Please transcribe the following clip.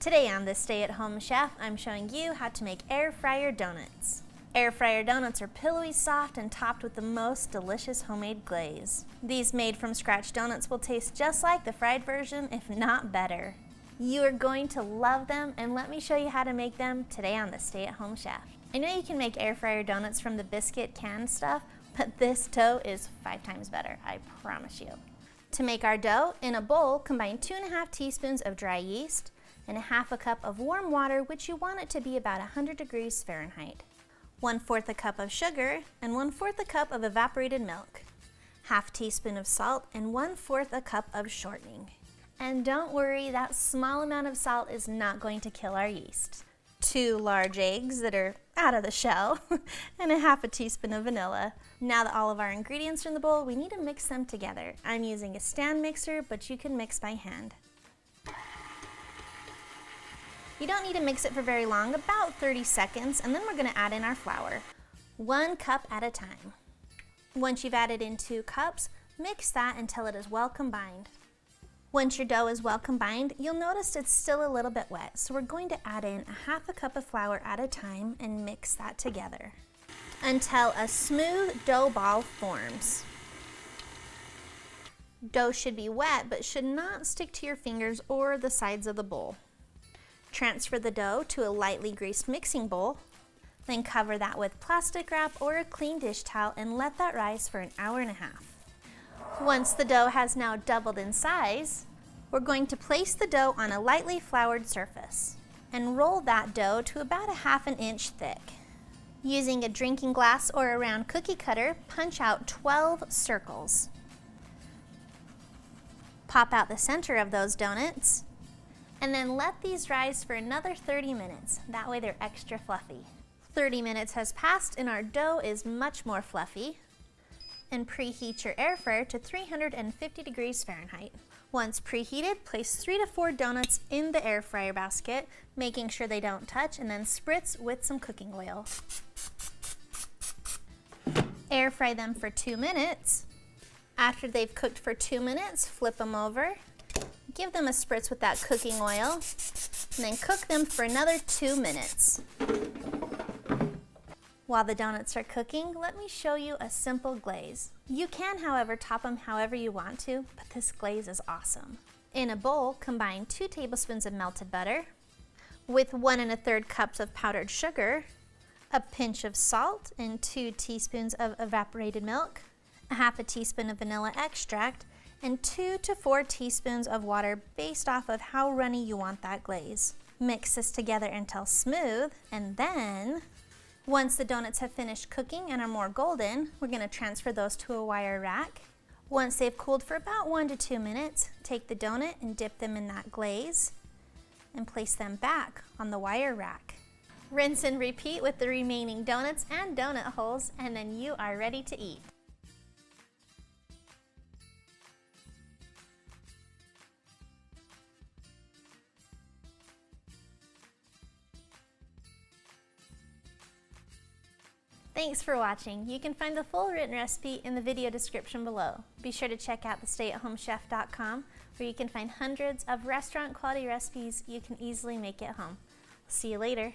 Today on This Stay at Home Chef, I'm showing you how to make air fryer donuts. Air fryer donuts are pillowy soft and topped with the most delicious homemade glaze. These made from scratch donuts will taste just like the fried version, if not better. You are going to love them, and let me show you how to make them today on This Stay at Home Chef. I know you can make air fryer donuts from the biscuit canned stuff, but this dough is 5 times better, I promise you. To make our dough, in a bowl, combine 2½ teaspoons of dry yeast and ½ cup of warm water, which you want it to be about 100 degrees Fahrenheit. 1/4 a cup of sugar and 1/4 a cup of evaporated milk. ½ teaspoon of salt and 1/4 a cup of shortening. And don't worry, that small amount of salt is not going to kill our yeast. 2 large eggs that are out of the shell and ½ teaspoon of vanilla. Now that all of our ingredients are in the bowl, we need to mix them together. I'm using a stand mixer, but you can mix by hand. You don't need to mix it for very long, about 30 seconds, and then we're going to add in our flour, 1 cup at a time. Once you've added in 2 cups, mix that until it is well combined. Once your dough is well combined, you'll notice it's still a little bit wet, so we're going to add in ½ cup of flour at a time and mix that together until a smooth dough ball forms. Dough should be wet, but should not stick to your fingers or the sides of the bowl. Transfer the dough to a lightly greased mixing bowl, then cover that with plastic wrap or a clean dish towel and let that rise for an hour and a half. Once the dough has now doubled in size, we're going to place the dough on a lightly floured surface and roll that dough to about ½ inch thick. Using a drinking glass or a round cookie cutter, punch out 12 circles. Pop out the center of those donuts, and then let these rise for another 30 minutes. That way they're extra fluffy. 30 minutes has passed and our dough is much more fluffy. And preheat your air fryer to 350 degrees Fahrenheit. Once preheated, place 3 to 4 donuts in the air fryer basket, making sure they don't touch, and then spritz with some cooking oil. Air fry them for 2 minutes. After they've cooked for 2 minutes, flip them over. Give them a spritz with that cooking oil, and then cook them for another 2 minutes. While the donuts are cooking, let me show you a simple glaze. You can, however, top them however you want to, but this glaze is awesome. In a bowl, combine 2 tablespoons of melted butter with 1 1/3 cups of powdered sugar, a pinch of salt, and 2 teaspoons of evaporated milk, ½ teaspoon of vanilla extract, and 2 to 4 teaspoons of water based off of how runny you want that glaze. Mix this together until smooth, and then, once the donuts have finished cooking and are more golden, we're going to transfer those to a wire rack. Once they've cooled for about 1 to 2 minutes, take the donut and dip them in that glaze and place them back on the wire rack. Rinse and repeat with the remaining donuts and donut holes, and then you are ready to eat. Thanks for watching. You can find the full written recipe in the video description below. Be sure to check out thestayathomechef.com, where you can find hundreds of restaurant quality recipes you can easily make at home. See you later.